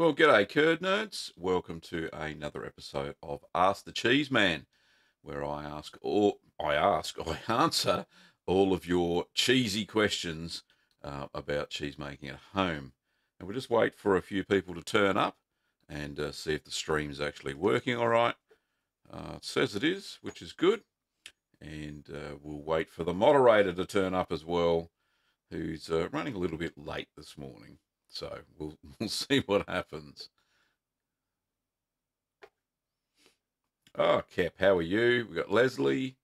Well, g'day, curd nerds. Welcome to another episode of Ask the Cheeseman, where I answer all of your cheesy questions about cheese making at home. And we'll just wait for a few people to turn up and see if the stream's actually working all right. It says it is, which is good. And we'll wait for the moderator to turn up as well, who's running a little bit late this morning. So we'll see what happens. Oh, Cap, how are you? We've got Leslie.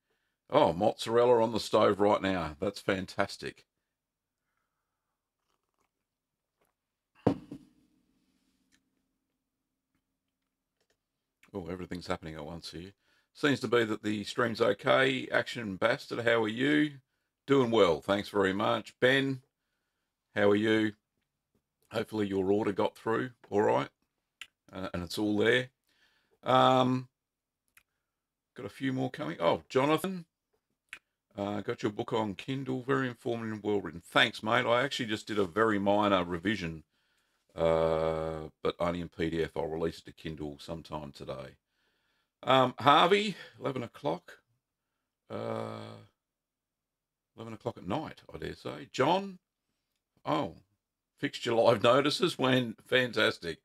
Oh, mozzarella on the stove right now. That's fantastic. Oh, everything's happening at once here. Seems to be that the stream's okay. Action Bastard, how are you? Doing well, thanks very much. Ben, how are you? Hopefully your order got through all right, and it's all there. Got a few more coming. Oh, Jonathan, got your book on Kindle. Very informative and well written. Thanks, mate. I actually just did a very minor revision, but only in PDF. I'll release it to Kindle sometime today. Harvey, 11 o'clock. 11 o'clock at night, I dare say. John, oh, fixed your live notices when fantastic.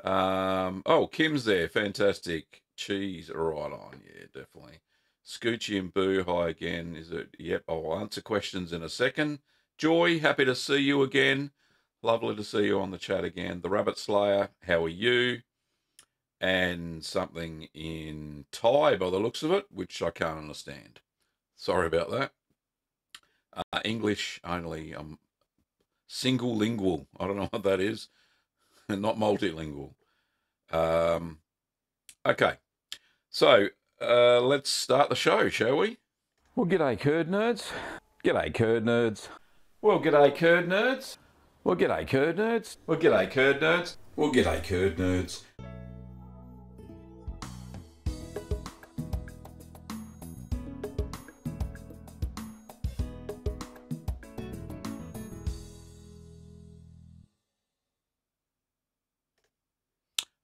Oh, Kim's there, fantastic. Cheese, right on, yeah, definitely. Scoochie and Boo, hi again. Is it? Yep, I'll answer questions in a second. Joy, happy to see you again. Lovely to see you on the chat again. The Rabbit Slayer, how are you? And something in Thai by the looks of it, which I can't understand. Sorry about that. English only. Single lingual. I don't know what that is. Not multilingual. Okay. So, let's start the show, shall we? Well, g'day, curd nerds. G'day, curd nerds. Well, g'day, curd nerds. Well, g'day, curd nerds. Well, g'day, curd nerds. Well, g'day, curd nerds.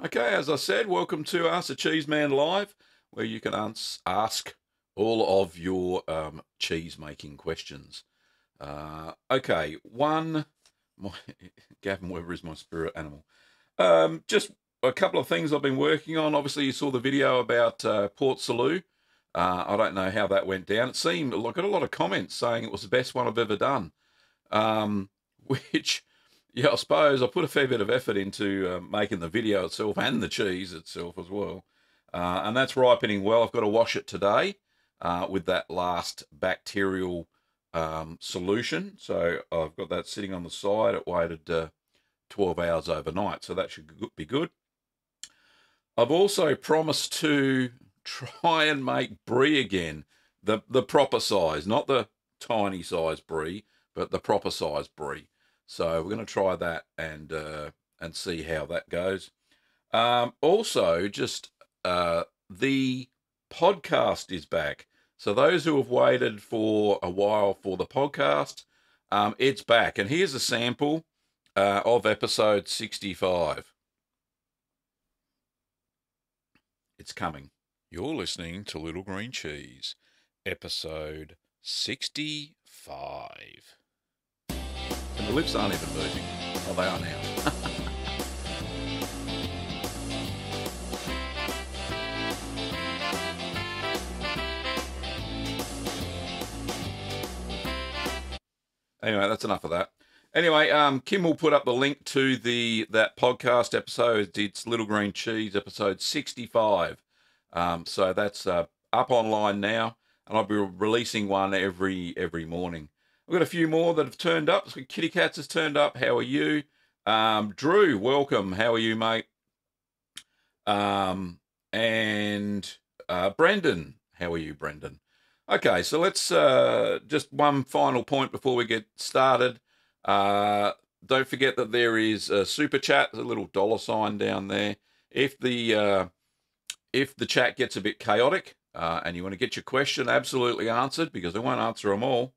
Okay, as I said, welcome to Ask the Cheeseman Live, where you can ask all of your cheese making questions. Okay, Gavin Weber is my spirit animal. Just a couple of things I've been working on. Obviously, you saw the video about Port Salut. I don't know how that went down. It seemed, I got a lot of comments saying it was the best one I've ever done, which... yeah, I suppose I put a fair bit of effort into making the video itself and the cheese itself as well. And that's ripening well. I've got to wash it today with that last bacterial solution. So I've got that sitting on the side. It waited 12 hours overnight, so that should be good. I've also promised to try and make brie again, the proper size, not the tiny size brie, but the proper size brie. So we're going to try that and see how that goes. Also, just the podcast is back. So those who have waited for a while for the podcast, it's back. And here's a sample of episode 65. It's coming. You're listening to Little Green Cheese, episode 65. And the lips aren't even moving. Oh, they are now. Anyway, that's enough of that. Anyway, Kim will put up the link to that podcast episode. It's Little Green Cheese, episode 65. So that's up online now, and I'll be releasing one every morning. We've got a few more that have turned up. So Kitty Cats has turned up. How are you? Drew, welcome. How are you, mate? And Brendan. How are you, Brendan? Okay, so let's just one final point before we get started. Don't forget that there is a super chat, a little $sign down there. If the chat gets a bit chaotic and you want to get your question absolutely answered, because I won't answer them all,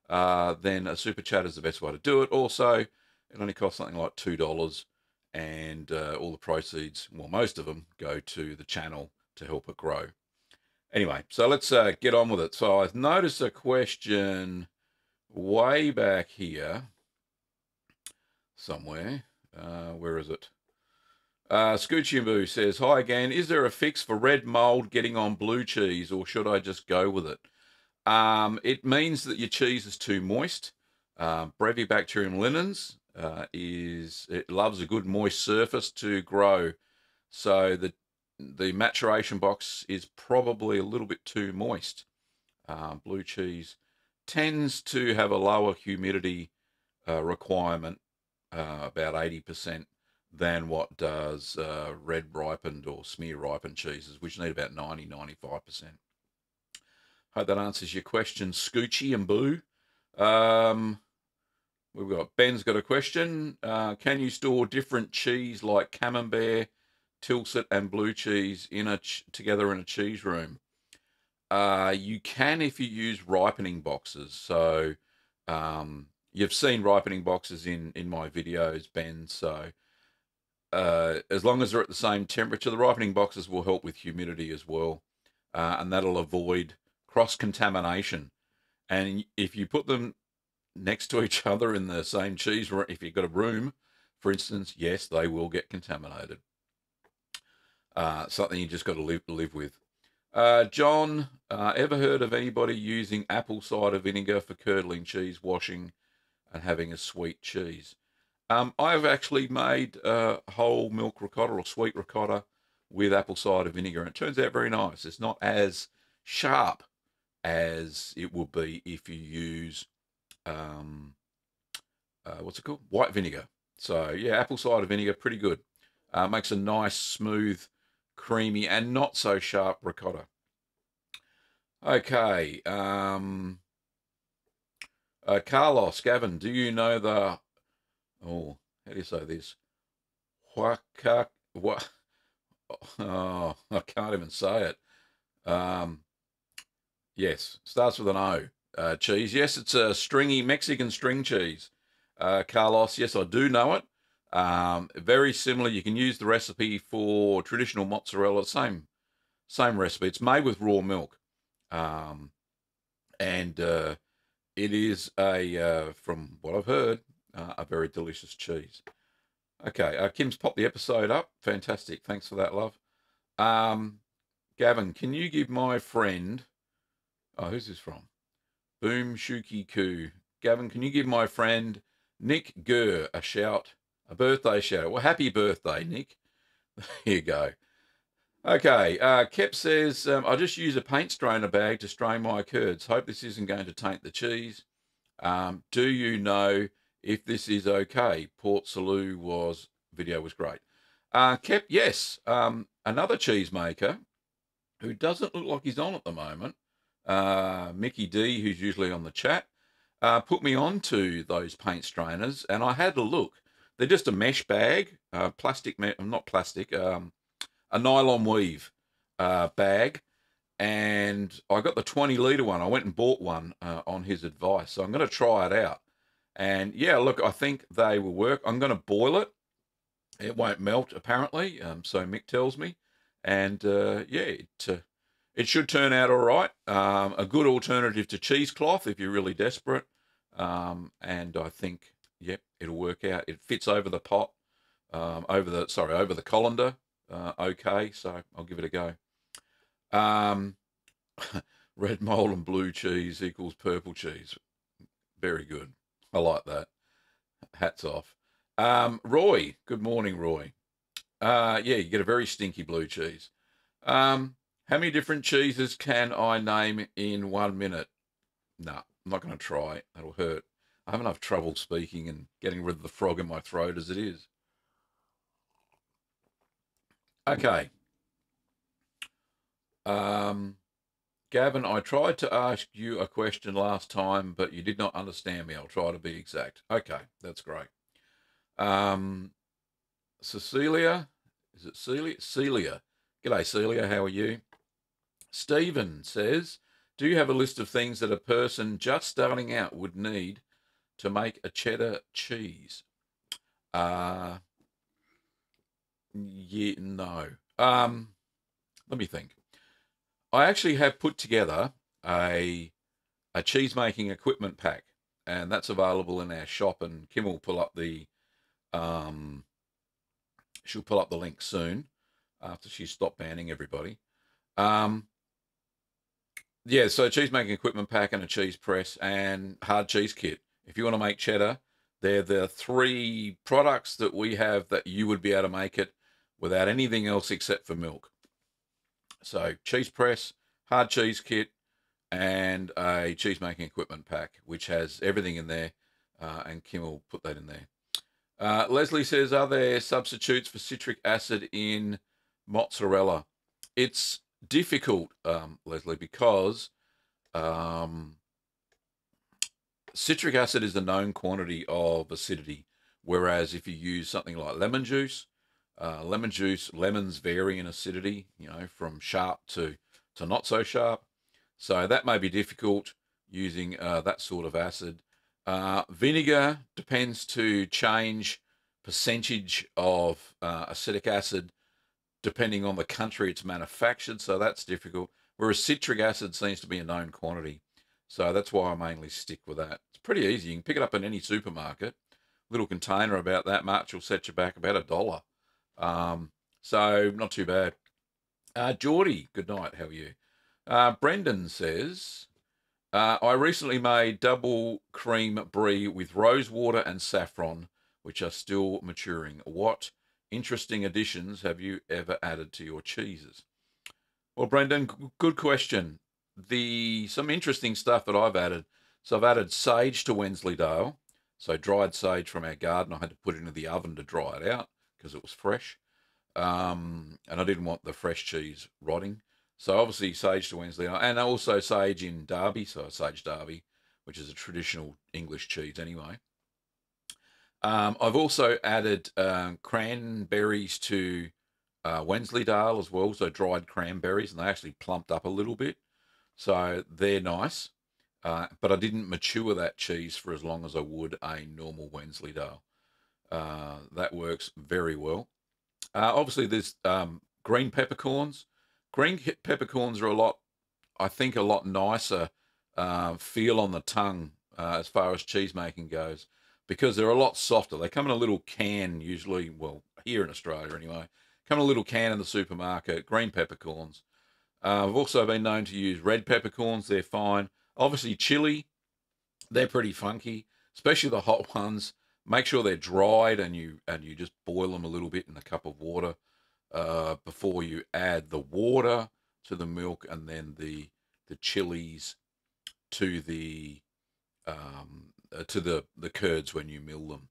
then a super chat is the best way to do it. Also, it only costs something like $2, and all the proceeds, well, most of them, go to the channel to help it grow. Anyway, so let's get on with it. So I've noticed a question way back here somewhere. Where is it? Scoochie and Boo says, hi again. Is there a fix for red mold getting on blue cheese, or should I just go with it? It means that your cheese is too moist. Brevibacterium linens it loves a good moist surface to grow. So the maturation box is probably a little bit too moist. Blue cheese tends to have a lower humidity requirement, about 80%, than what does red ripened or smear ripened cheeses, which need about 90–95%. Hope that answers your question, Scoochie and Boo. We've got Ben's got a question. Can you store different cheese like Camembert, Tilsit, and blue cheese together in a cheese room? You can if you use ripening boxes. So you've seen ripening boxes in my videos, Ben. So as long as they're at the same temperature, the ripening boxes will help with humidity as well, and that'll avoid cross-contamination. And if you put them next to each other in the same cheese room, if you've got a room, for instance, yes, they will get contaminated. Something you just got to live with. John, ever heard of anybody using apple cider vinegar for curdling cheese, washing, and having a sweet cheese? I've actually made whole milk ricotta or sweet ricotta with apple cider vinegar, and it turns out very nice. It's not as sharp as it would be if you use what's it called? White vinegar. So yeah, apple cider vinegar, pretty good. Makes a nice, smooth, creamy, and not so sharp ricotta. Okay. Carlos, Gavin, do you know the... Oh, how do you say this? What? Oh, I can't even say it. Yes, starts with an O. Cheese. Yes, it's a stringy Mexican string cheese. Carlos, yes, I do know it. Very similar. You can use the recipe for traditional mozzarella. Same recipe. It's made with raw milk, and it is from what I've heard, a very delicious cheese. Okay, Kim's popped the episode up. Fantastic. Thanks for that, love. Gavin, can you give my friend... Oh, who's this from? Boom Shuki Koo. Gavin, can you give my friend Nick Gurr a birthday shout? Well, happy birthday, Nick. Here you go. Okay, Kep says, I just use a paint strainer bag to strain my curds. Hope this isn't going to taint the cheese. Do you know if this is okay? Port Salut video was great. Kep, yes. Another cheesemaker who doesn't look like he's on at the moment, Mickey D, who's usually on the chat, put me on to those paint strainers, and I had a look. They're just a mesh bag, not plastic, a nylon weave bag, and I got the 20-litre one. I went and bought one on his advice, so I'm going to try it out. And yeah, look, I think they will work. I'm going to boil it. It won't melt, apparently, so Mick tells me. And yeah, it should turn out all right. A good alternative to cheesecloth if you're really desperate. And I think, yep, it'll work out. It fits over the pot, over the colander. Okay, so I'll give it a go. Red mold and blue cheese equals purple cheese. Very good. I like that. Hats off. Roy, good morning, Roy. Yeah, you get a very stinky blue cheese. How many different cheeses can I name in 1 minute? No, I'm not going to try. That'll hurt. I have enough trouble speaking and getting rid of the frog in my throat as it is. Okay. Gavin, I tried to ask you a question last time, but you did not understand me. I'll try to be exact. Okay, that's great. Cecilia, is it Celia? Celia. G'day, Celia. How are you? Stephen says, do you have a list of things that a person just starting out would need to make a cheddar cheese? Yeah, no. Let me think. I actually have put together a cheese making equipment pack, and that's available in our shop. And Kim will pull up the she'll pull up the link soon after she's stopped banning everybody. Um, yeah, so cheese making equipment pack and a cheese press and hard cheese kit. If you want to make cheddar, they're the three products that we have that you would be able to make it without anything else except for milk. So cheese press, hard cheese kit, and a cheese making equipment pack, which has everything in there. And Kim will put that in there. Leslie says, are there substitutes for citric acid in mozzarella? It's difficult, Leslie, because citric acid is the known quantity of acidity, whereas if you use something like lemons vary in acidity, from sharp to not so sharp. So that may be difficult using that sort of acid. Vinegar depends to change percentage of acetic acid depending on the country it's manufactured, so that's difficult. Whereas citric acid seems to be a known quantity, so that's why I mainly stick with that. It's pretty easy. You can pick it up in any supermarket. Little container about that much will set you back about $1. So not too bad. Geordie, good night. How are you? Brendan says, I recently made double cream brie with rose water and saffron, which are still maturing. What interesting additions have you ever added to your cheeses? Well, Brendan, good question. Some interesting stuff that I've added. So I've added sage to Wensleydale. So dried sage from our garden. I had to put it into the oven to dry it out because it was fresh. And I didn't want the fresh cheese rotting. So obviously sage to Wensleydale, and also sage in Derby, so sage Derby, which is a traditional English cheese anyway. I've also added cranberries to Wensleydale as well, so dried cranberries, and they actually plumped up a little bit. So they're nice. But I didn't mature that cheese for as long as I would a normal Wensleydale. That works very well. Obviously, there's green peppercorns. Green peppercorns are I think, a lot nicer feel on the tongue as far as cheese making goes, because they're a lot softer. They come in a little can usually, well, here in Australia anyway, come in a little can in the supermarket, green peppercorns. I've also been known to use red peppercorns. They're fine. Obviously, chili, they're pretty funky, especially the hot ones. Make sure they're dried and you just boil them a little bit in a cup of water before you add the water to the milk, and then the chilies to the curds when you mill them.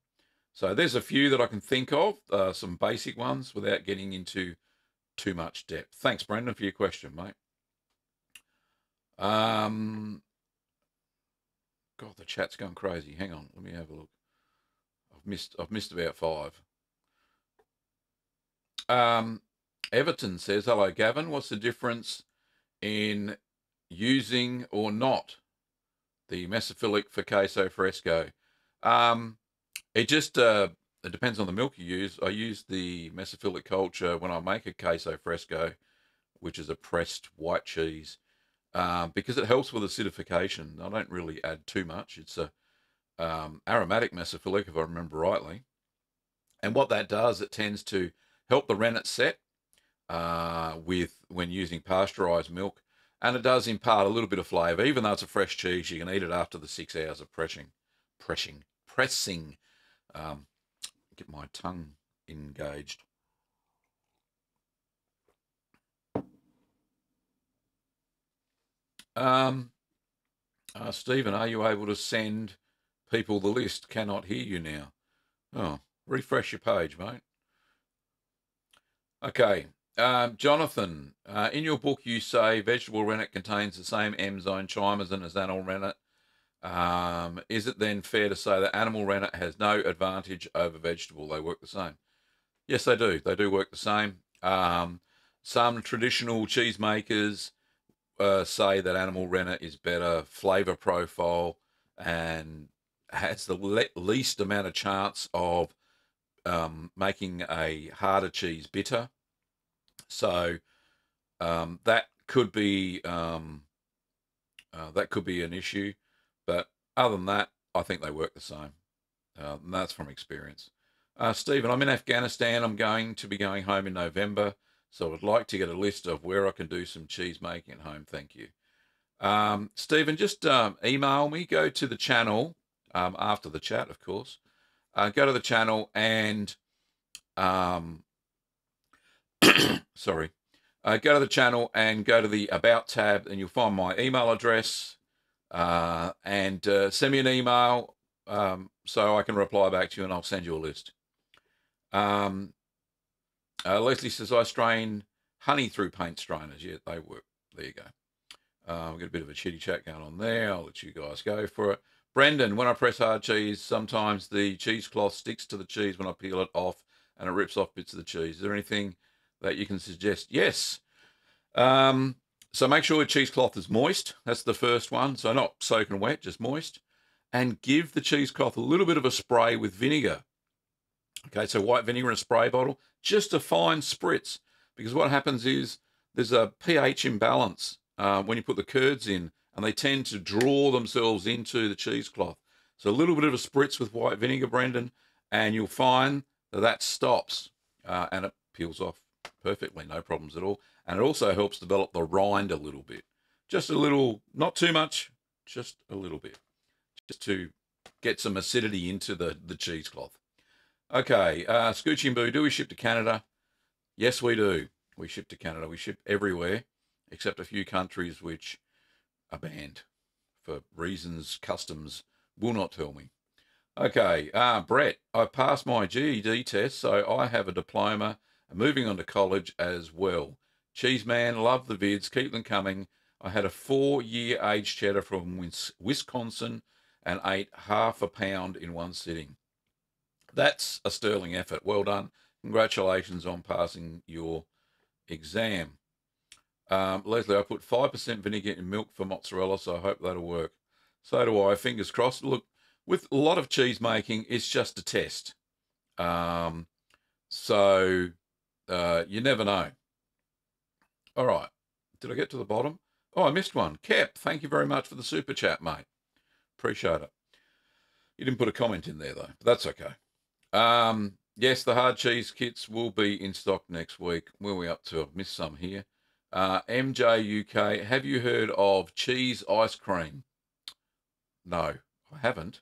So there's a few that I can think of, some basic ones without getting into too much depth. Thanks, Brendan, for your question, mate. God, the chat's going crazy. Hang on, let me have a look. I've missed about 5. Everton says, hello, Gavin. What's the difference in using or not the mesophilic for queso fresco? It just it depends on the milk you use. I use the mesophilic culture when I make a queso fresco, which is a pressed white cheese, because it helps with acidification. I don't really add too much. It's a aromatic mesophilic, if I remember rightly. And what that does, it tends to help the rennet set when using pasteurized milk, and it does impart a little bit of flavour. Even though it's a fresh cheese, you can eat it after the 6 hours of pressing. Get my tongue engaged. Stephen, are you able to send people the list? Cannot hear you now. Oh, refresh your page, mate. Okay. Jonathan, in your book you say vegetable rennet contains the same enzyme chimerism as animal rennet. Is it then fair to say that animal rennet has no advantage over vegetable? They work the same. Yes, they do. They do work the same. Some traditional cheesemakers say that animal rennet is better flavour profile and has the least amount of chance of making a harder cheese bitter. So that could be an issue. But other than that, I think they work the same. And that's from experience. Stephen, I'm in Afghanistan. I'm going to be going home in November, so I'd like to get a list of where I can do some cheese making at home. Thank you. Stephen, just email me. Go to the channel after the chat, of course. Go to the channel and sorry. Go to the channel and go to the About tab, and you'll find my email address. And send me an email so I can reply back to you, and I'll send you a list. Leslie says, I strain honey through paint strainers. Yeah, they work. There you go. We've got a bit of a chitty chat going on there. I'll let you guys go for it. Brendan, when I press hard cheese, sometimes the cheesecloth sticks to the cheese when I peel it off, and it rips off bits of the cheese. Is there anything that you can suggest? Yes. So make sure your cheesecloth is moist. That's the first one. So not soaking wet, just moist. And give the cheesecloth a little bit of a spray with vinegar. Okay, so white vinegar in a spray bottle, just a fine spritz. Because what happens is there's a pH imbalance when you put the curds in, and they tend to draw themselves into the cheesecloth. So a little bit of a spritz with white vinegar, Brendan, and you'll find that that stops and it peels off perfectly, no problems at all. And it also helps develop the rind a little bit. Just a little, not too much, just a little bit. Just to get some acidity into the cheesecloth. Okay, Scoochie and Boo, do we ship to Canada? Yes, we do. We ship to Canada. We ship everywhere, except a few countries which are banned for reasons customs will not tell me. Okay, Brett, I passed my GED test, so I have a diploma and moving on to college as well. Cheeseman, love the vids, keep them coming. I had a 4-year aged cheddar from Wisconsin and ate half a pound in one sitting. That's a sterling effort. Well done. Congratulations on passing your exam. Leslie, I put 5% vinegar in milk for mozzarella, so I hope that'll work. So do I. Fingers crossed. Look, with a lot of cheese making, it's just a test. So you never know. All right. Did I get to the bottom? Oh, I missed one. Kep, thank you very much for the super chat, mate. Appreciate it. You didn't put a comment in there, though. But that's okay. Yes, the hard cheese kits will be in stock next week. Where are we up to? I've missed some here. MJ UK, have you heard of cheese ice cream? No, I haven't.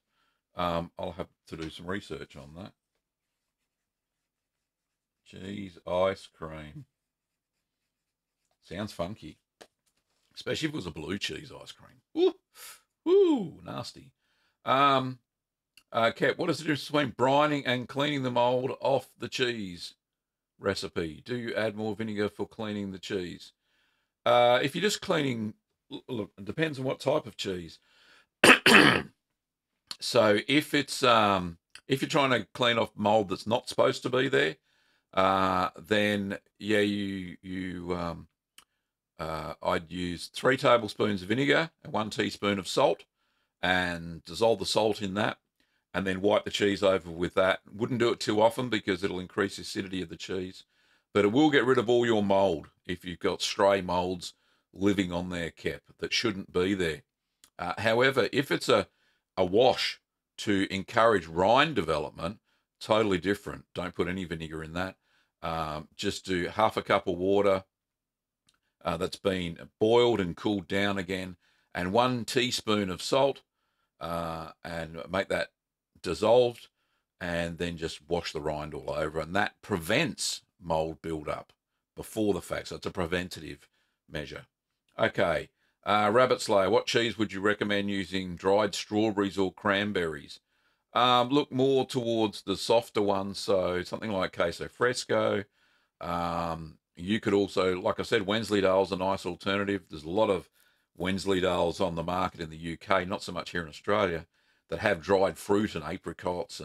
I'll have to do some research on that. Cheese ice cream. Sounds funky. Especially if it was a blue cheese ice cream. Ooh, nasty. Kat, what is the difference between brining and cleaning the mold off the cheese recipe? Do you add more vinegar for cleaning the cheese? If you're just cleaning, look, it depends on what type of cheese. So if it's if you're trying to clean off mold that's not supposed to be there, then yeah, I'd use 3 tablespoons of vinegar and 1 teaspoon of salt, and dissolve the salt in that, and then wipe the cheese over with that. Wouldn't do it too often because it'll increase the acidity of the cheese, but it will get rid of all your mold if you've got stray molds living on there, Kep, that shouldn't be there. However, if it's a wash to encourage rind development, totally different. Don't put any vinegar in that. Just do half a cup of water that's been boiled and cooled down again, and 1 teaspoon of salt, and make that dissolved, and then just wash the rind all over, and that prevents mold buildup before the fact. So it's a preventative measure. Okay, Rabbit Slayer, what cheese would you recommend using? Dried strawberries or cranberries? Look more towards the softer ones, so something like queso fresco. You could also, like I said, Wensleydale's a nice alternative. There's a lot of Wensleydale's on the market in the UK, not so much here in Australia, that have dried fruit and apricots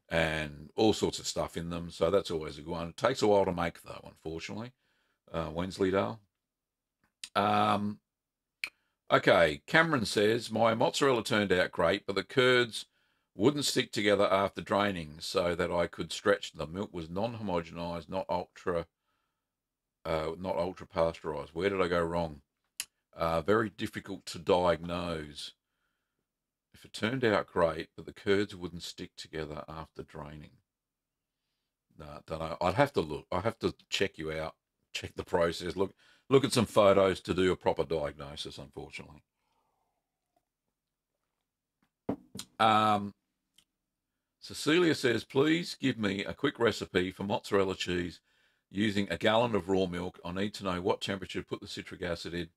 and all sorts of stuff in them. So that's always a good one. It takes a while to make, though, unfortunately, Wensleydale. Okay, Cameron says, my mozzarella turned out great, but the curds wouldn't stick together after draining so that I could stretch. The milk was non-homogenized, not ultra pasteurized. Where did I go wrong? Very difficult to diagnose. If it turned out great, but the curds wouldn't stick together after draining. No, don't know. I'd have to look. I have to check you out, check the process, look at some photos to do a proper diagnosis, unfortunately. Cecilia says, please give me a quick recipe for mozzarella cheese using a gallon of raw milk. I need to know what temperature to put the citric acid in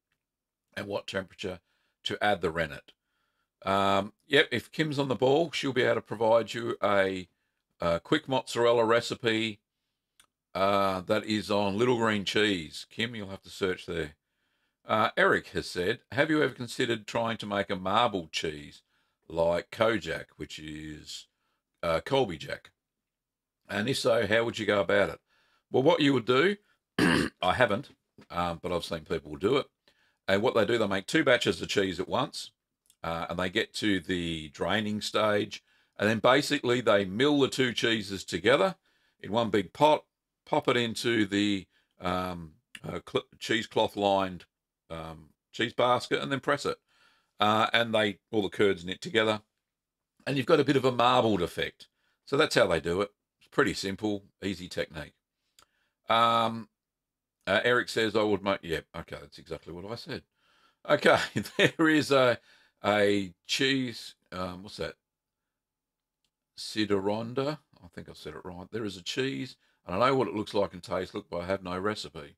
and what temperature to add the rennet. Yep, if Kim's on the ball, she'll be able to provide you a quick mozzarella recipe that is on little green cheese. Kim, you'll have to search there. Eric has said, have you ever considered trying to make a marbled cheese like Kojak, which is Colby Jack? And if so, how would you go about it? Well, what you would do, I haven't, but I've seen people do it. And what they do, they make 2 batches of cheese at once, and they get to the draining stage, and then basically they mill the 2 cheeses together in one big pot, pop it into the cheesecloth lined cheese basket, and then press it. And all the curds knit together, and you've got a bit of a marbled effect. So that's how they do it. It's pretty simple, easy technique. Eric says I would make. Yeah, okay, that's exactly what I said. Okay, there is a cheese. What's that? Cideronda. I think I said it right. There is a cheese, and I know what it looks like and tastes like, but I have no recipe.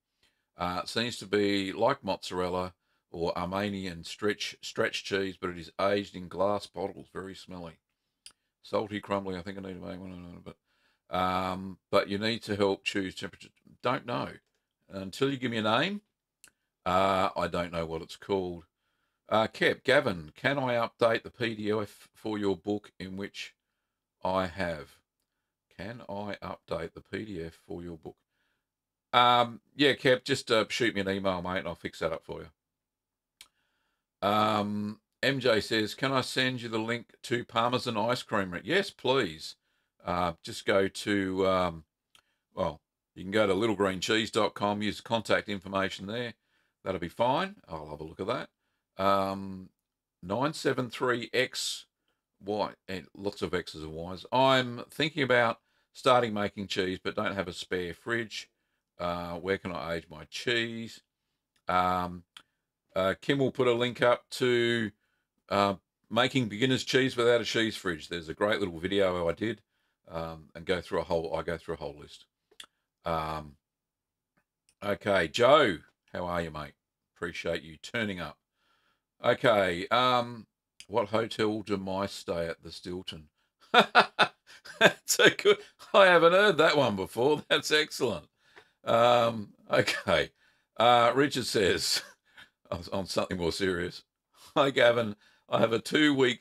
It seems to be like mozzarella or Armenian stretch cheese, but it is aged in glass bottles. Very smelly, salty, crumbly. I think I need to make one, but you need to help choose temperature. Don't know until you give me a name. I don't know what it's called. Gavin, can I update the PDF for your book in which I have? Can I update the PDF for your book? Yeah, Kev, just shoot me an email, mate, and I'll fix that up for you. MJ says, can I send you the link to Parmesan ice cream? Yes, please. Just go to, well, you can go to littlegreencheese.com, use contact information there. That'll be fine. I'll have a look at that. 973X, Y, and lots of X's and Y's. I'm thinking about starting making cheese, but don't have a spare fridge. Where can I age my cheese? Kim will put a link up to making beginner's cheese without a cheese fridge. There's a great little video I did, and I go through a whole list. Okay, Joe, how are you, mate? Appreciate you turning up. Okay, what hotel do mice stay at? The Stilton. That's a good. I haven't heard that one before. That's excellent. Okay. Richard says, on something more serious. Hi, Gavin. I have a 2-week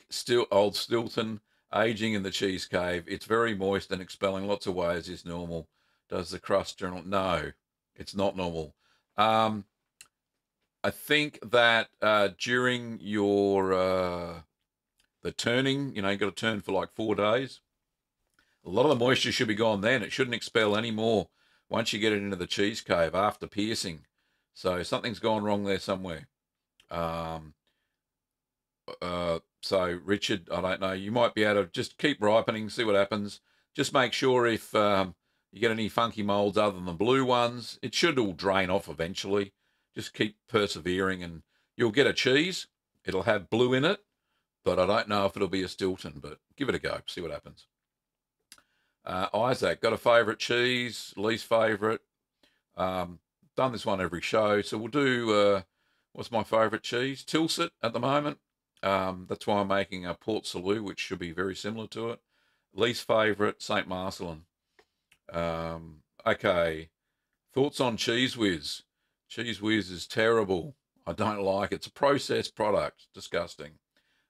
old Stilton aging in the cheese cave. It's very moist and expelling lots of ways. Is normal. Does the crust journal? No, it's not normal. I think that during your the turning, you got to turn for like 4 days. A lot of the moisture should be gone then. It shouldn't expel anymore once you get it into the cheese cave after piercing. So something's gone wrong there somewhere. So Richard, I don't know. You might be able to just keep ripening, see what happens. Just make sure if you get any funky molds other than the blue ones, it should all drain off eventually. Just keep persevering and you'll get a cheese. It'll have blue in it, but I don't know if it'll be a Stilton, but give it a go, see what happens. Isaac, got a favourite cheese, least favourite? Done this one every show, so we'll do, what's my favourite cheese? Tilsit at the moment. That's why I'm making a Port Salut, which should be very similar to it. Least favourite, St. Marcelin. Okay, thoughts on Cheese Whiz? Cheese Whiz is terrible. I don't like it. It's a processed product. Disgusting.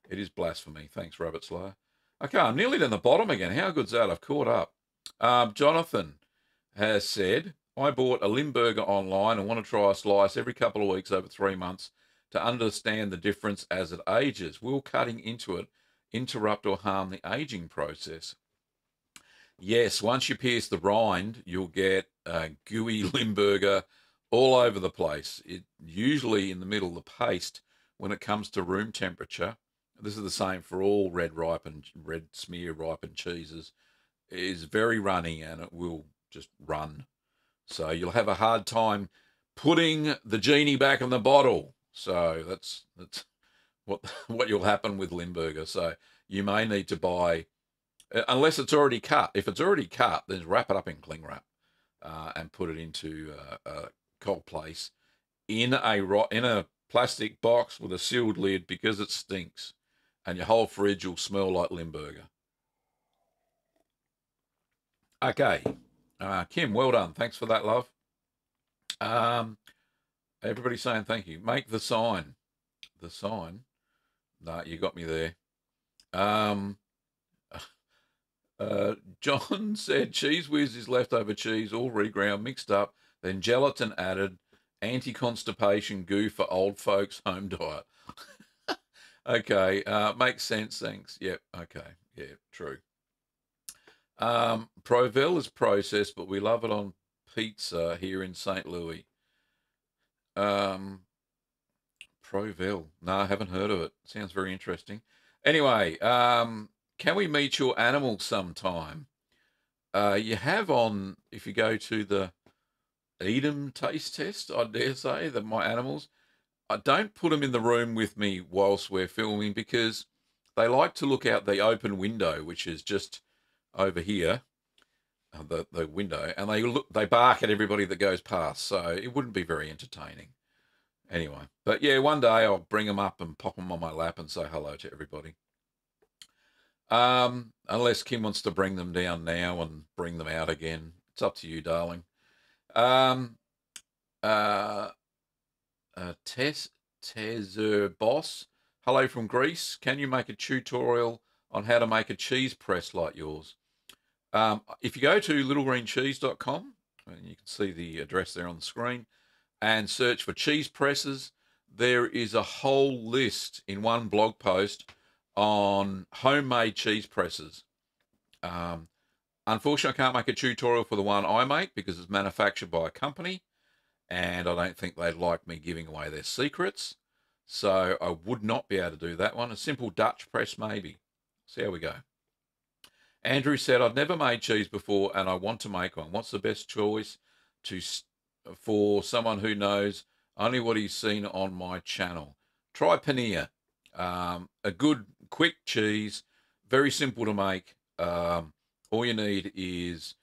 It is blasphemy. Thanks, Rabbit Slayer. Okay, I'm nearly down the bottom again. How good's that? I've caught up. Jonathan has said, I bought a Limburger online and want to try a slice every couple of weeks over 3 months to understand the difference as it ages. Will cutting into it interrupt or harm the aging process. Yes, once you pierce the rind, you'll get gooey Limburger all over the place. It usually in the middle of the paste when it comes to room temperature. This is the same for all red smear ripened cheeses. It is very runny and it will just run. So you'll have a hard time putting the genie back in the bottle. So that's what you'll happen with Limburger. So you may need to buy, unless it's already cut. If it's already cut, then wrap it up in cling wrap and put it into a cold place in a plastic box with a sealed lid, because it stinks, and your whole fridge will smell like Limburger. Okay, Kim, well done. Thanks for that, love. Everybody's saying thank you. Make the sign. The sign. No, you got me there. John said Cheese Whiz is leftover cheese, all reground, mixed up, then gelatin added, anti-constipation goo for old folks' home diet. Okay, makes sense, thanks. Yep, okay, yeah, true. Provel is processed, but we love it on pizza here in St. Louis. Provel. No, I haven't heard of it. Sounds very interesting. Anyway, can we meet your animals sometime? You have on, if you go to the Edam taste test, I dare say, that my animals, I don't put them in the room with me whilst we're filming, because they like to look out the open window, which is just over here, the window, and they bark at everybody that goes past, so it wouldn't be very entertaining. Anyway, but yeah, one day I'll bring them up and pop them on my lap and say hello to everybody. Unless Kim wants to bring them down now and bring them out again. It's up to you, darling. Tezer Boss, hello from Greece. Can you make a tutorial on how to make a cheese press like yours? If you go to littlegreencheese.com, and you can see the address there on the screen, and search for cheese presses, there is a whole list in one blog post on homemade cheese presses. Unfortunately, I can't make a tutorial for the one I make because it's manufactured by a company, and I don't think they'd like me giving away their secrets. So I would not be able to do that one. A simple Dutch press, maybe. See how we go. Andrew said, I've never made cheese before and I want to make one. What's the best choice for someone who knows only what he's seen on my channel? Try paneer. A good, quick cheese, very simple to make. All you need is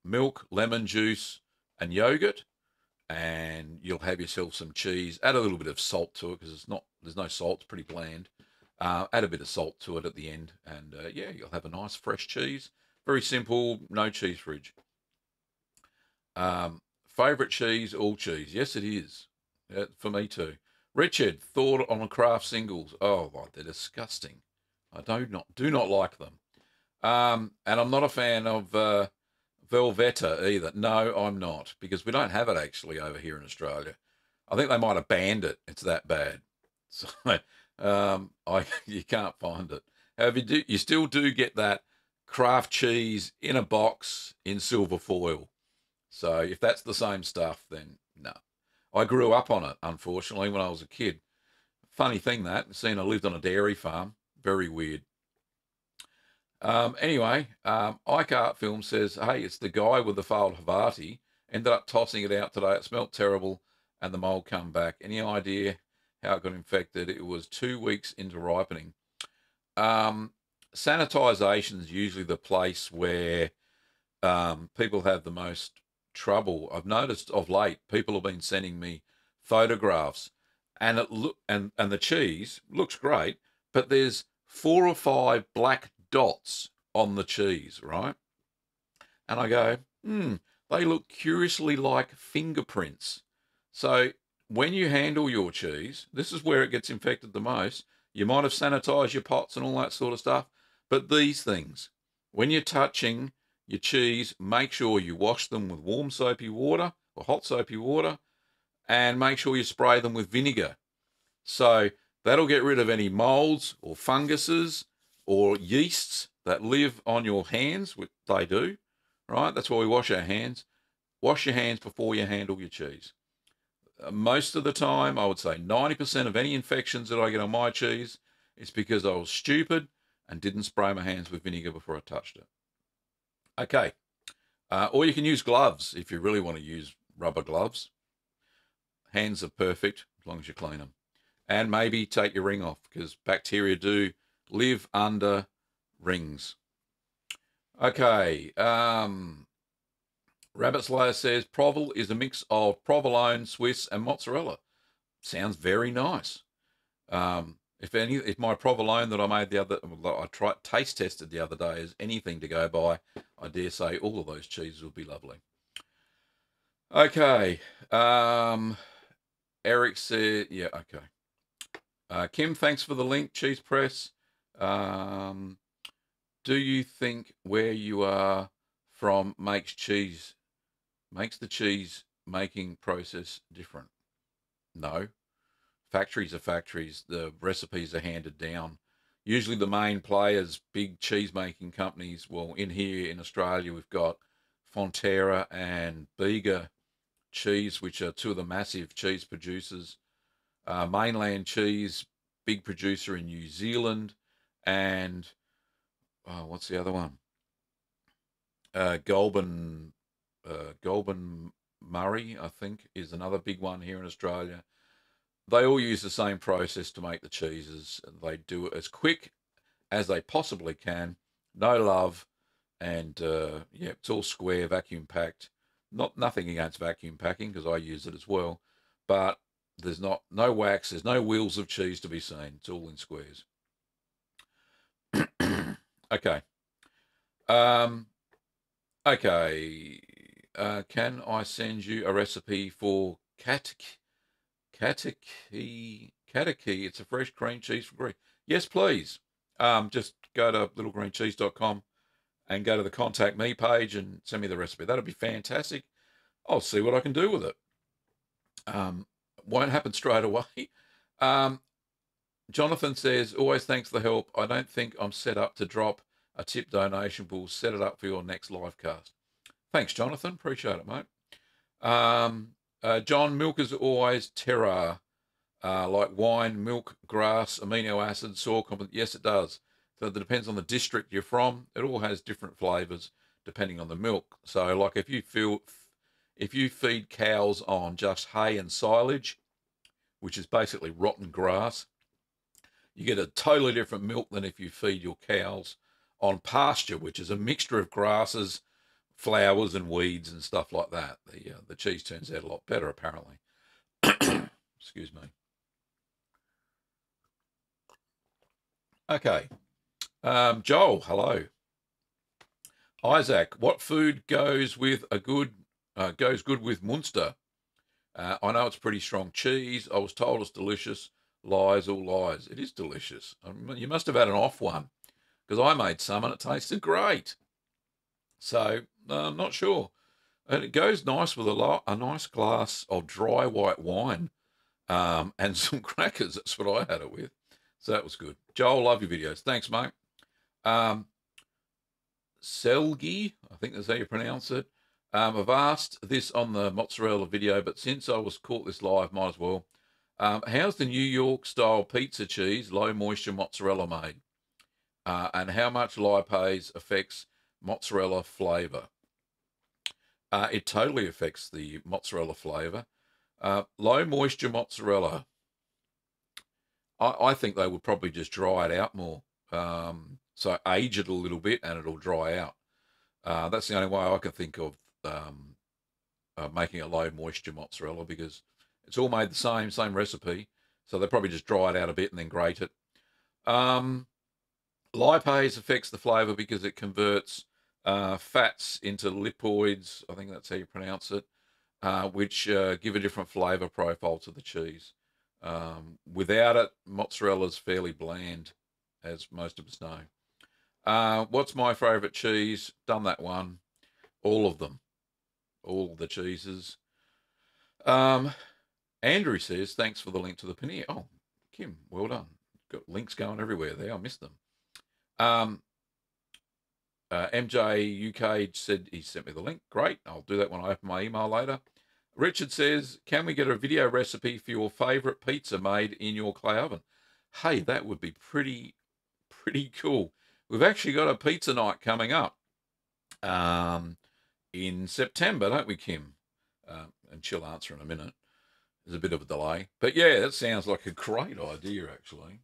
milk, lemon juice, and yogurt, and you'll have yourself some cheese. Add a little bit of salt to it because there's no salt, it's pretty bland. Add a bit of salt to it at the end, and yeah, you'll have a nice fresh cheese. Very simple, no cheese fridge. Favorite cheese, all cheese. Yes, it is. For me too. Richard, thought on Kraft singles. Oh, they're disgusting. I do not like them. And I'm not a fan of Velveeta either. No, I'm not, because we don't have it actually over here in Australia. I think they might have banned it. It's that bad. So you can't find it. However, you still do get that Kraft cheese in a box in silver foil. So if that's the same stuff, then no. I grew up on it, unfortunately, when I was a kid. Funny thing that, seeing I lived on a dairy farm. Very weird. Anyway, Ike Art Film says, hey, it's the guy with the failed Havarti. Ended up tossing it out today. It smelt terrible and the mold come back. Any idea how it got infected? It was 2 weeks into ripening. Sanitization is usually the place where people have the most trouble. I've noticed of late people have been sending me photographs, and the cheese looks great, but there's 4 or 5 black dots on the cheese, right? And I go, they look curiously like fingerprints. So when you handle your cheese, this is where it gets infected the most. You might have sanitized your pots and all that sort of stuff, but these things, when you're touching your cheese, make sure you wash them with warm soapy water or hot soapy water, and make sure you spray them with vinegar. So that'll get rid of any molds or funguses or yeasts that live on your hands, which they do, right? That's why we wash our hands. Wash your hands before you handle your cheese. Most of the time, I would say 90% of any infections that I get on my cheese is because I was stupid and didn't spray my hands with vinegar before I touched it. Okay. Or you can use gloves if you really want to use rubber gloves. Hands are perfect as long as you clean them. And maybe take your ring off because bacteria do live under rings. Okay. Rabbit Slayer says Provel is a mix of provolone, Swiss, and mozzarella. Sounds very nice. If my provolone that I made taste tested the other day is anything to go by, I dare say all of those cheeses will be lovely. Okay. Eric said, yeah, okay. Kim, thanks for the link, Cheese Press. Do you think where you are from makes the cheese making process different? No. Factories are factories. The recipes are handed down. Usually the main players, big cheese making companies, well, in here in Australia, we've got Fonterra and Bega Cheese, which are two of the massive cheese producers. Mainland Cheese, big producer in New Zealand. And, what's the other one? Goulburn Murray, I think, is another big one here in Australia. They all use the same process to make the cheeses. They do it as quick as they possibly can. No love, and yeah, it's all square, vacuum packed. Nothing against vacuum packing because I use it as well, but there's no wax. There's no wheels of cheese to be seen. It's all in squares. Okay. Okay. Can I send you a recipe for kataki? It's a fresh cream cheese from Greece. Yes, please. Just go to littlegreencheese.com and go to the contact me page and send me the recipe. That'll be fantastic. I'll see what I can do with it. Won't happen straight away. Jonathan says, always thanks for the help. I don't think I'm set up to drop a tip donation, but we'll set it up for your next live cast. Thanks, Jonathan. Appreciate it, mate. John, milk is always terroir, like wine, milk, grass, amino acids, soil component. Yes, it does. So it depends on the district you're from. It all has different flavours depending on the milk. So, like if you feed cows on just hay and silage, which is basically rotten grass, you get a totally different milk than if you feed your cows on pasture, which is a mixture of grasses, flowers and weeds and stuff like that. The cheese turns out a lot better, apparently. Excuse me. Okay. Joel, hello. Isaac, what food goes with goes good with Munster? I know it's pretty strong cheese. I was told it's delicious. Lies, all lies. It is delicious. You must have had an off one because I made some and it tasted great. So I'm not sure. And it goes nice with a nice glass of dry white wine and some crackers. That's what I had it with. So that was good. Joel, love your videos. Thanks, mate. Selgi, I think that's how you pronounce it. I've asked this on the mozzarella video, but since I was caught this live, might as well. How's the New York style pizza cheese, low moisture mozzarella made? And how much lipase affects mozzarella flavour? It totally affects the mozzarella flavour. Low moisture mozzarella, I think they would probably just dry it out more. So age it a little bit and it'll dry out. That's the only way I can think of making a low moisture mozzarella because it's all made the same recipe. So they probably just dry it out a bit and then grate it. Lipase affects the flavour because it converts fats into lipoids, I think that's how you pronounce it, which give a different flavour profile to the cheese. Without it, mozzarella's fairly bland, as most of us know. What's my favourite cheese? Done that one. All of them. All the cheeses. Andrew says, thanks for the link to the paneer. Oh, Kim, well done. Got links going everywhere there. I missed them. Um, MJ UK said he sent me the link. Great. I'll do that when I open my email later. Richard says, can we get a video recipe for your favourite pizza made in your clay oven? Hey, that would be pretty cool. We've actually got a pizza night coming up in September, don't we, Kim? And she'll answer in a minute. There's a bit of a delay. But yeah, that sounds like a great idea, actually.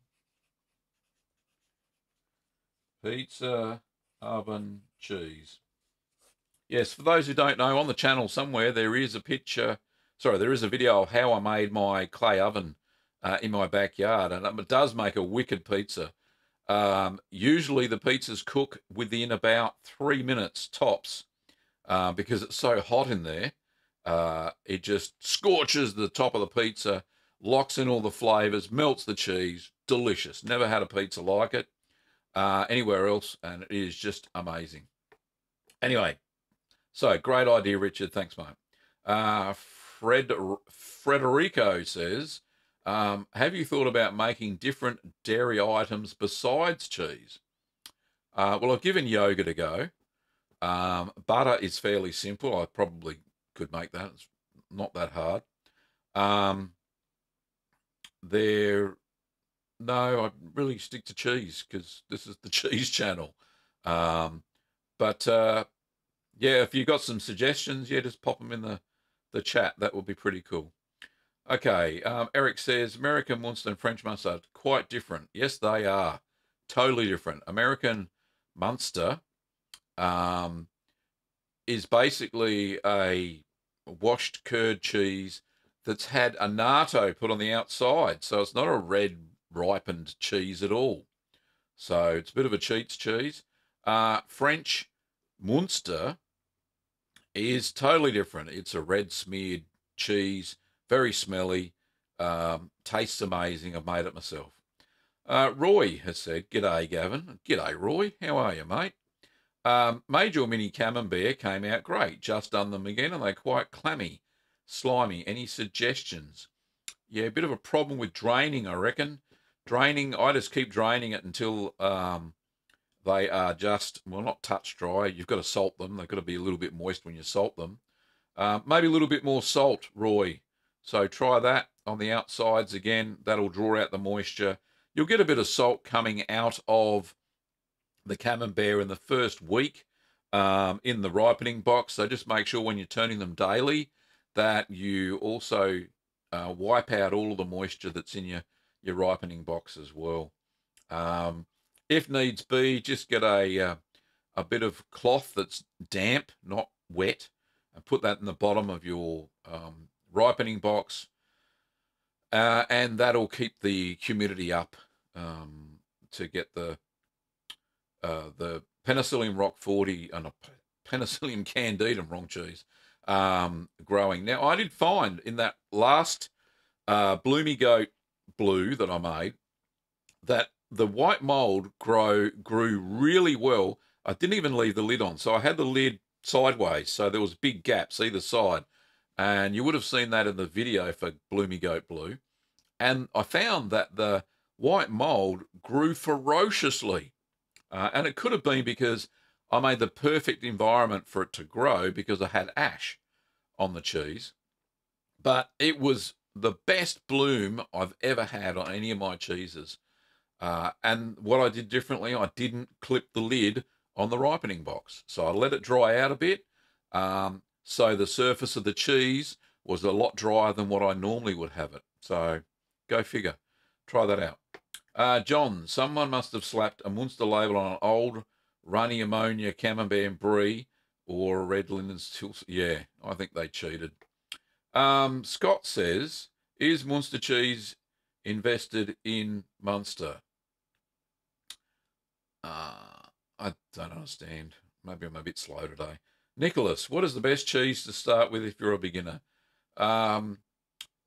Pizza, oven, cheese. Yes, for those who don't know, on the channel somewhere there is a there is a video of how I made my clay oven in my backyard, and it does make a wicked pizza. Usually the pizzas cook within about 3 minutes tops because it's so hot in there. It just scorches the top of the pizza, locks in all the flavors, melts the cheese. Delicious. Never had a pizza like it anywhere else, and it is just amazing. Anyway, so great idea, Richard. Thanks, mate. Frederico says, have you thought about making different dairy items besides cheese? Well, I've given yogurt a go. Butter is fairly simple. I probably could make that. It's not that hard. No, I really stick to cheese because this is the cheese channel. But yeah, if you've got some suggestions, yeah, just pop them in the chat. That would be pretty cool. Okay, Eric says, American Munster and French Munster, quite different. Yes, they are. Totally different. American Munster is basically a washed curd cheese that's had a natto put on the outside. So it's not a red ripened cheese at all. So it's a bit of a cheats cheese. French Munster is totally different. It's a red smeared cheese, very smelly, tastes amazing. I've made it myself. Roy has said, g'day, Gavin. G'day, Roy. How are you, mate? Made your mini camembert, came out great. Just done them again, and they're quite clammy, slimy. Any suggestions? Yeah, a bit of a problem with draining, I reckon. Draining, I just keep draining it until they are just, well, not touch dry. You've got to salt them. They've got to be a little bit moist when you salt them. Maybe a little bit more salt, Roy. So try that on the outsides again. That'll draw out the moisture. You'll get a bit of salt coming out of the camembert in the first week in the ripening box. So just make sure when you're turning them daily that you also wipe out all of the moisture that's in your ripening box as well. If needs be, just get a bit of cloth that's damp, not wet, and put that in the bottom of your ripening box, and that'll keep the humidity up to get the Penicillium Rock 40 and a Penicillium Candidum, wrong cheese, growing. Now, I did find in that last Bloomy Goat Blue that I made that the white mold grew really well. I didn't even leave the lid on, so I had the lid sideways, so there was big gaps either side, and you would have seen that in the video for Bloomy Goat Blue. And I found that the white mold grew ferociously, and it could have been because I made the perfect environment for it to grow because I had ash on the cheese. But it was the best bloom I've ever had on any of my cheeses. And what I did differently, I didn't clip the lid on the ripening box. So I let it dry out a bit. So the surface of the cheese was a lot drier than what I normally would have it. So go figure. Try that out. John, someone must have slapped a Munster label on an old runny ammonia camembert and brie or a red linen still. Yeah, I think they cheated. Scott says, is Munster cheese invested in Munster? I don't understand. Maybe I'm a bit slow today. Nicholas, what is the best cheese to start with if you're a beginner? Try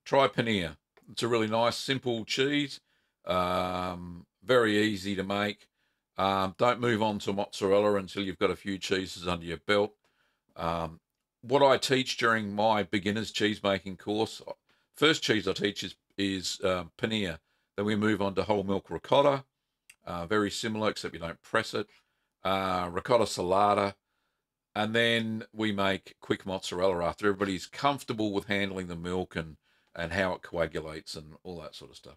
paneer. It's a really nice, simple cheese. Very easy to make. Don't move on to mozzarella until you've got a few cheeses under your belt. What I teach during my beginner's cheese making course, first cheese I teach is paneer. Then we move on to whole milk ricotta. Very similar, except you don't press it. Ricotta salata. And then we make quick mozzarella after everybody's comfortable with handling the milk and how it coagulates and all that sort of stuff.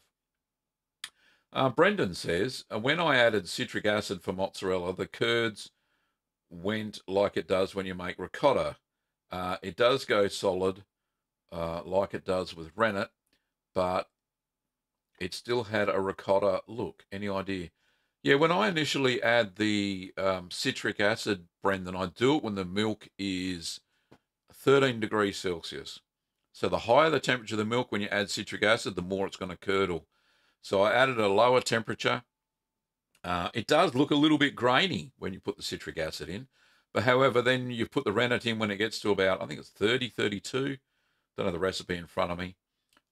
Brendan says, when I added citric acid for mozzarella, the curds went like it does when you make ricotta. It does go solid like it does with rennet, but it still had a ricotta look. Any idea? Yeah, when I initially add the citric acid, Brendan, I do it when the milk is 13 degrees Celsius. So the higher the temperature of the milk when you add citric acid, the more it's going to curdle. So I added a lower temperature. It does look a little bit grainy when you put the citric acid in. But however, then you put the rennet in when it gets to about, I think it's 30, 32. Don't have the recipe in front of me.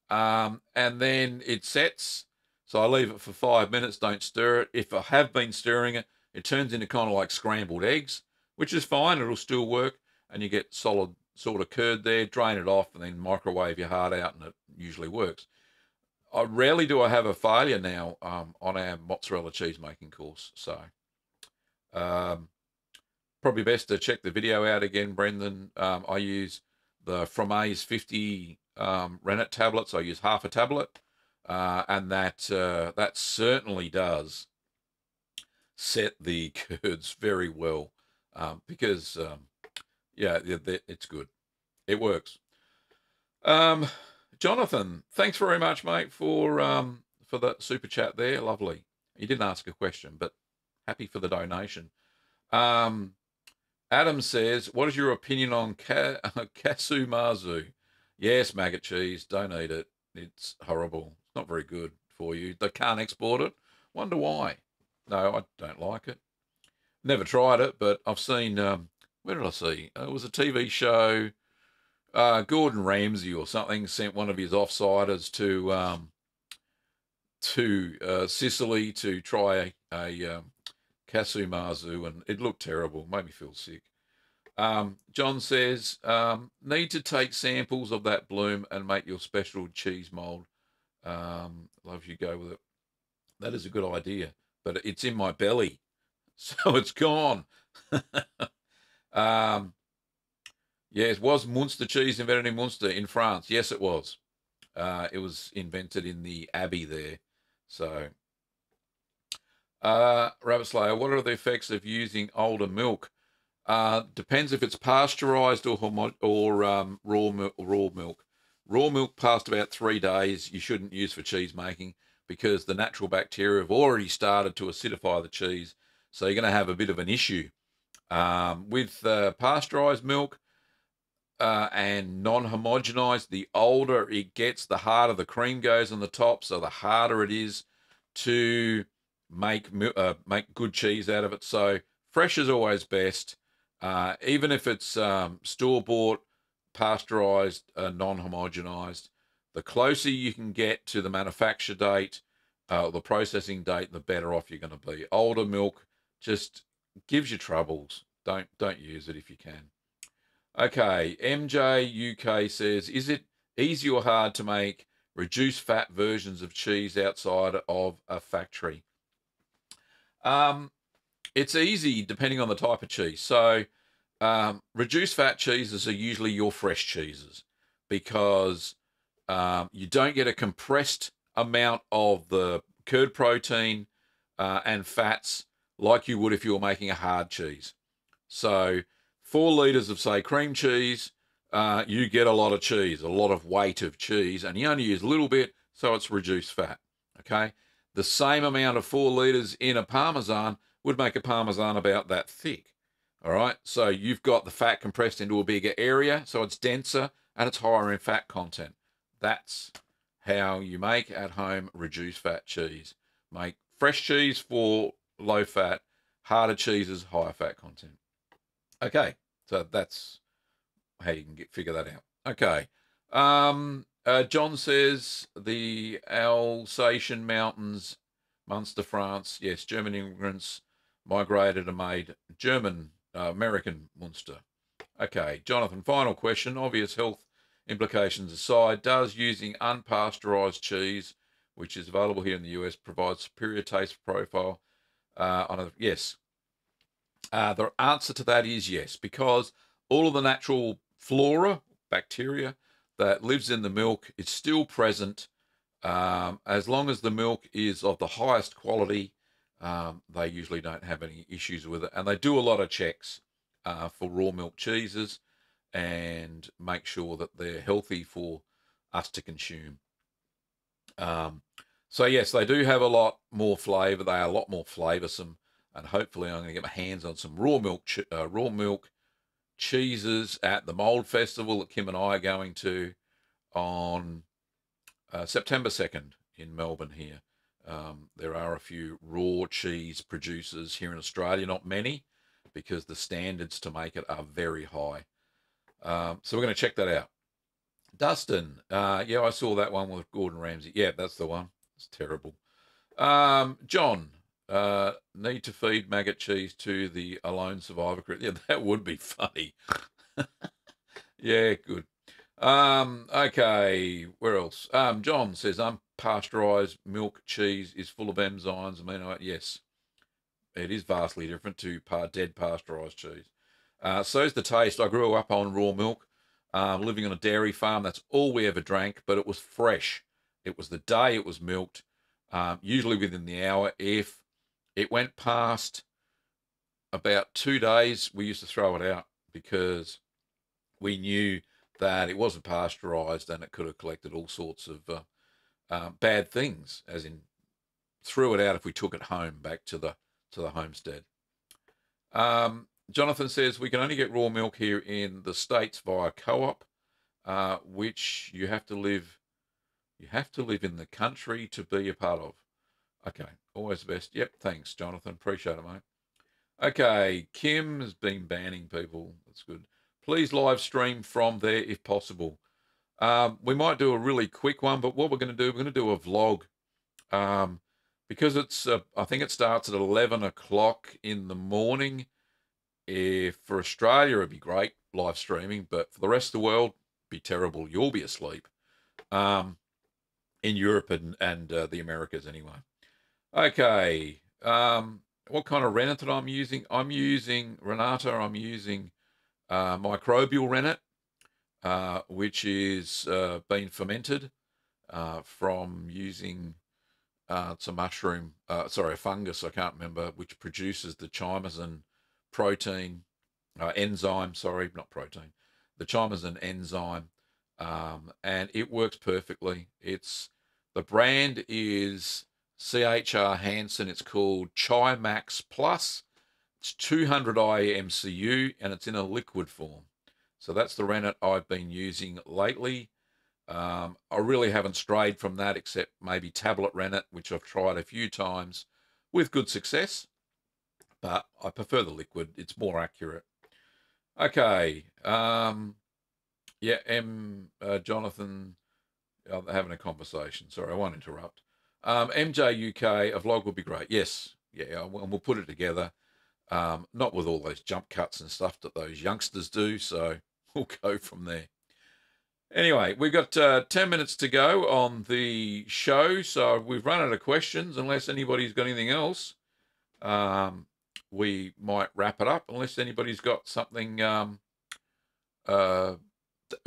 And then it sets. So I leave it for 5 minutes, don't stir it. If I have been stirring it, it turns into kind of like scrambled eggs, which is fine. It'll still work. And you get solid sort of curd there. Drain it off and then microwave your heart out, and it usually works. Rarely do I have a failure now on our mozzarella cheese making course. So probably best to check the video out again, Brendan. I use the Fromage's 50 rennet tablets. I use half a tablet, and that certainly does set the curds very well because yeah, it's good. It works. Jonathan, thanks very much, mate, for the super chat there. Lovely. You didn't ask a question, but happy for the donation. Adam says, what is your opinion on Casu Marzu? Yes, maggot cheese. Don't eat it. It's horrible. It's not very good for you. They can't export it. Wonder why. No, I don't like it. Never tried it, but I've seen, where did I see? It was a TV show. Gordon Ramsay or something sent one of his offsiders to Sicily to try a Casu Marzu, and it looked terrible. Made me feel sick. John says, need to take samples of that bloom and make your special cheese mold. Love you go with it. That is a good idea, but it's in my belly, so it's gone. Yes, was Munster cheese invented in Munster in France? Yes, it was. It was invented in the abbey there. So, Rabbit Slayer, what are the effects of using older milk? Depends if it's pasteurized or raw milk. Raw milk past about 3 days you shouldn't use for cheese making because the natural bacteria have already started to acidify the cheese. So you're going to have a bit of an issue. With pasteurized milk, and non-homogenized, the older it gets, the harder the cream goes on the top, so the harder it is to make good cheese out of it. So fresh is always best, even if it's store-bought, pasteurized, non-homogenized. The closer you can get to the manufacture date, the processing date, the better off you're going to be. Older milk just gives you troubles. Don't use it if you can. Okay, MJ UK says, is it easy or hard to make reduced fat versions of cheese outside of a factory? It's easy depending on the type of cheese. So reduced fat cheeses are usually your fresh cheeses because you don't get a compressed amount of the curd protein and fats like you would if you were making a hard cheese. So 4 litres of, say, cream cheese, you get a lot of cheese, a lot of weight of cheese, and you only use a little bit, so it's reduced fat, okay? The same amount of 4 litres in a Parmesan would make a Parmesan about that thick, all right? So you've got the fat compressed into a bigger area, so it's denser, and it's higher in fat content. That's how you make at-home reduced fat cheese. Make fresh cheese for low fat, harder cheeses, higher fat content. Okay. So that's how you can figure that out. Okay. John says the Alsatian Mountains, Munster, France. Yes, German immigrants migrated and made German, American Munster. Okay, Jonathan, final question. Obvious health implications aside, does using unpasteurized cheese which is available here in the US, provides superior taste profile. Yes. The answer to that is yes, because all of the natural flora, bacteria that lives in the milk is still present. As long as the milk is of the highest quality, they usually don't have any issues with it. And they do a lot of checks for raw milk cheeses and make sure that they're healthy for us to consume. So yes, they do have a lot more flavour. They are a lot more flavoursome, and hopefully I'm going to get my hands on some raw milk cheeses at the Mould Festival that Kim and I are going to on September 2nd in Melbourne here. There are a few raw cheese producers here in Australia, not many, because the standards to make it are very high. So we're going to check that out. Dustin, yeah, I saw that one with Gordon Ramsay. Yeah, that's the one. It's terrible. John, need to feed maggot cheese to the alone survivor crew. Yeah, that would be funny. Yeah, good. Okay, where else? John says unpasteurized milk cheese is full of enzymes. Yes, it is vastly different to dead pasteurized cheese. So is the taste. I grew up on raw milk, living on a dairy farm. That's all we ever drank, but it was fresh. It was the day it was milked, usually within the hour. If it went past about 2 days, we used to throw it out because we knew that it wasn't pasteurized and it could have collected all sorts of bad things, as in threw it out if we took it home back to the homestead. Jonathan says we can only get raw milk here in the States via co-op, which you have to live in the country to be a part of. Okay, always the best. Yep, thanks, Jonathan. Appreciate it, mate. Okay, Kim has been banning people. That's good. Please live stream from there if possible. We might do a really quick one, but what we're going to do, we're going to do a vlog. Because it's, I think it starts at 11 o'clock in the morning. If for Australia, it'd be great live streaming, but for the rest of the world, it'd be terrible. You'll be asleep. In Europe and the Americas anyway. Okay. What kind of rennet that I'm using? I'm using Renata. I'm using microbial rennet, which is been fermented from using some mushroom, a fungus, I can't remember, which produces the chymosin protein, enzyme, not protein, the chymosin enzyme, and it works perfectly. The brand is CHR Hansen. It's called Chimax Plus. It's 200 IMCU and it's in a liquid form. So that's the rennet I've been using lately. I really haven't strayed from that except maybe tablet rennet, which I've tried a few times with good success. But I prefer the liquid. It's more accurate. Okay. Yeah, Jonathan, having a conversation. Sorry, I won't interrupt. MJ UK, a vlog would be great. Yes. Yeah, and we'll put it together. Not with all those jump cuts and stuff that those youngsters do. So we'll go from there. Anyway, we've got 10 minutes to go on the show. So we've run out of questions. Unless anybody's got anything else, we might wrap it up. Unless anybody's got something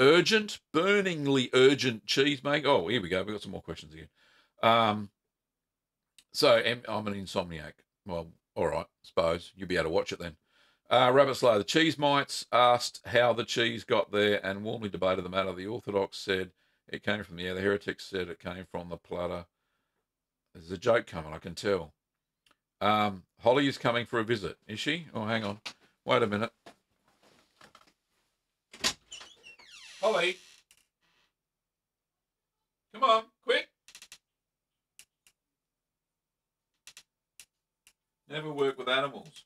urgent, burningly urgent cheese make. Oh, here we go. We've got some more questions again. So I'm an insomniac. Well, all right, suppose you'll be able to watch it then. Rabbit Slayer, the cheese mites asked how the cheese got there and warmly debated the matter. The Orthodox said it came from the air. The heretics said it came from the platter. There's a joke coming, I can tell. Holly is coming for a visit. Is she? Oh, hang on. Wait a minute. Holly. Come on, quick. Never work with animals.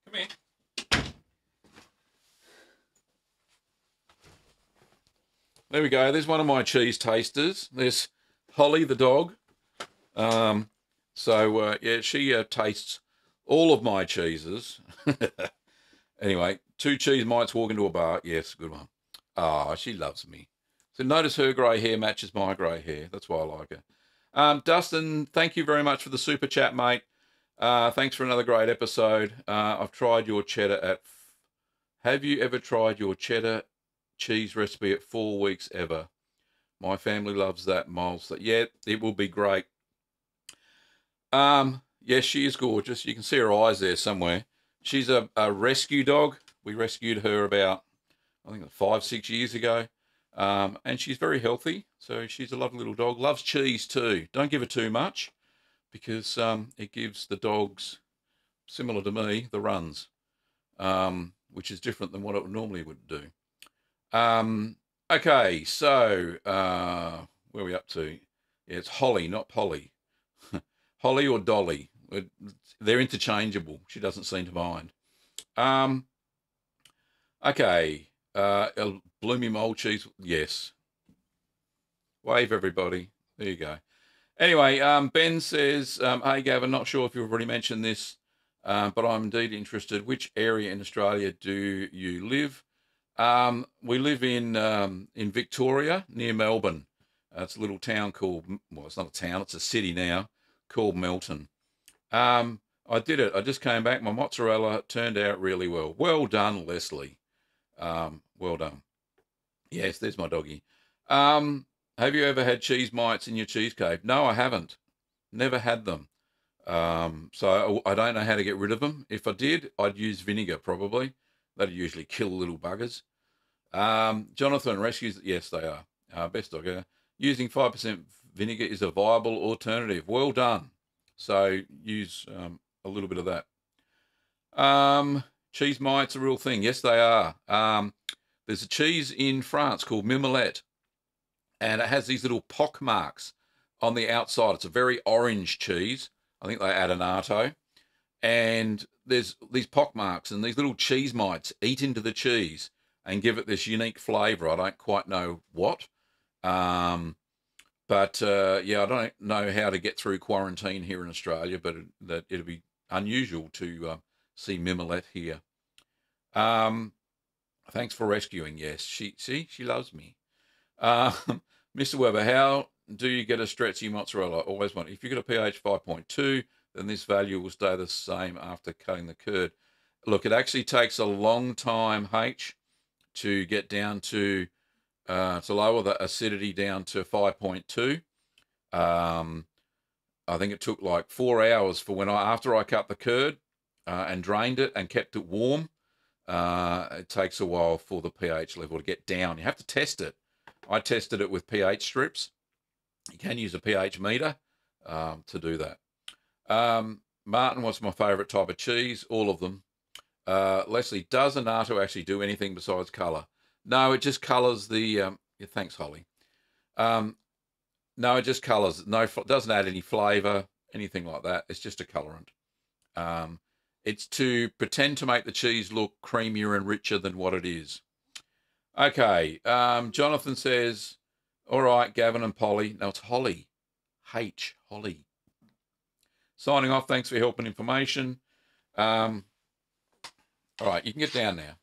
Come here. There we go. There's one of my cheese tasters. There's Holly the dog. Yeah, she tastes all of my cheeses. Anyway, 2 cheese mites walk into a bar. Yes, good one. Ah, she loves me. So notice her grey hair matches my grey hair. That's why I like her. Dustin, thank you very much for the super chat, mate. Thanks for another great episode. I've tried your cheddar at... Have you ever tried your cheddar cheese recipe at 4 weeks ever? My family loves that, Miles. Yeah, it will be great. Yes, she is gorgeous. You can see her eyes there somewhere. She's a rescue dog. We rescued her about, I think, 5, 6 years ago. And she's very healthy. So she's a lovely little dog. Loves cheese too. Don't give her too much because it gives the dogs, similar to me, the runs, which is different than what it normally would do. Okay, so where are we up to? Yeah, it's Holly, not Polly. Holly or Dolly. They're interchangeable. She doesn't seem to mind. Okay. Bloomy mole cheese. Yes. Wave, everybody. There you go. Anyway, Ben says, hey, Gavin, not sure if you've already mentioned this, but I'm indeed interested. Which area in Australia do you live? We live in Victoria, near Melbourne. It's a little town called, well, it's not a town, it's a city now, called Melton. I did it. I just came back. My mozzarella turned out really well. Well done, Leslie. Well done. Yes, there's my doggy. Have you ever had cheese mites in your cheese cave? No, I haven't. Never had them. So I don't know how to get rid of them. If I did, I'd use vinegar probably. That'd usually kill little buggers. Jonathan, rescues, yes, they are. Best dog ever. Using 5% vinegar is a viable alternative. Well done. So use a little bit of that. Cheese mites are a real thing. Yes, they are. There's a cheese in France called Mimolette, and it has these little pock marks on the outside. It's a very orange cheese. I think they add annatto. And there's these pock marks, and these little cheese mites eat into the cheese and give it this unique flavour. I don't quite know what. But yeah, I don't know how to get through quarantine here in Australia, but it'd be unusual to see Mimolette here. Thanks for rescuing. Yes, she loves me. Mr. Weber, how do you get a stretchy mozzarella? Always want. If you get a pH 5.2, then this value will stay the same after cutting the curd. Look, it actually takes a long time, H, to get down to lower the acidity down to 5.2. I think it took like 4 hours for after I cut the curd and drained it and kept it warm. It takes a while for the pH level to get down. You have to test it. I tested it with pH strips. You can use a pH meter to do that. Martin, what's my favourite type of cheese? All of them. Leslie, does annatto actually do anything besides colour? No, it just colours the... yeah, thanks, Holly. No, it just colours. No, it doesn't add any flavour, anything like that. It's just a colourant. It's to pretend to make the cheese look creamier and richer than what it is. Okay, Jonathan says, all right, Gavin and Polly. No, it's Holly. H, Holly. Signing off, thanks for your help and information. All right, you can get down now.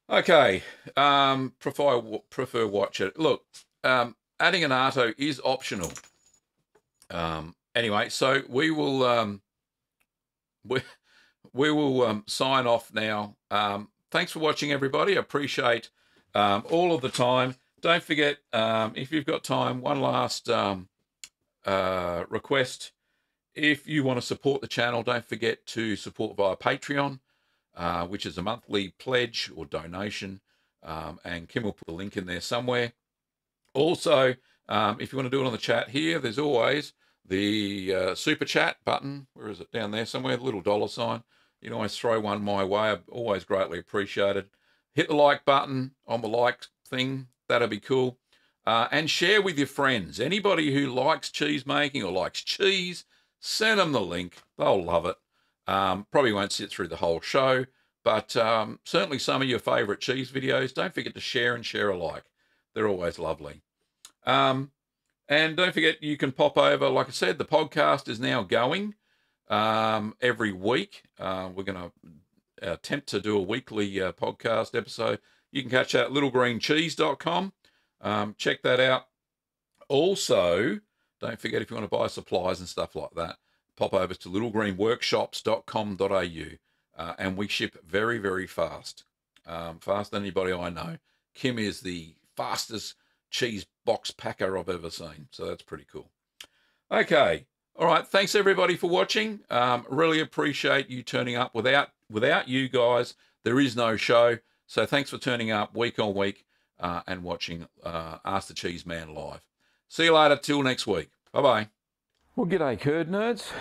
Okay, prefer watch it. Look, adding annatto is optional. Anyway, so we will sign off now. Thanks for watching, everybody. I appreciate all of the time. Don't forget, if you've got time, one last request. If you want to support the channel, don't forget to support via Patreon, which is a monthly pledge or donation, and Kim will put the link in there somewhere. Also, if you want to do it on the chat here, there's always the super chat button. Where is it? Down there somewhere, the little dollar sign. You can always throw one my way. I've always greatly appreciated. Hit the like button on the like thing. That'd be cool. And share with your friends. Anybody who likes cheese making or likes cheese, send them the link. They'll love it. Probably won't sit through the whole show, but certainly some of your favourite cheese videos. Don't forget to share and share alike. They're always lovely. And don't forget, you can pop over. Like I said, the podcast is now going every week. We're going to attempt to do a weekly podcast episode. You can catch that at littlegreencheese.com. Check that out. Also, don't forget, if you want to buy supplies and stuff like that, pop over to littlegreenworkshops.com.au, and we ship very, very fast. Faster than anybody I know. Kim is the fastest cheese box packer I've ever seen, so that's pretty cool. Okay, all right, thanks everybody for watching. Really appreciate you turning up. Without you guys, there is no show, so thanks for turning up week on week and watching Ask the Cheeseman live. See you later, till next week. Bye-bye. Well, g'day, curd nerds.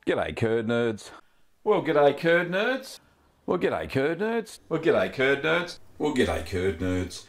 G'day, curd nerds. Well, g'day, curd nerds. Well, g'day, curd nerds. Well, g'day, curd nerds. Well, g'day, curd nerds.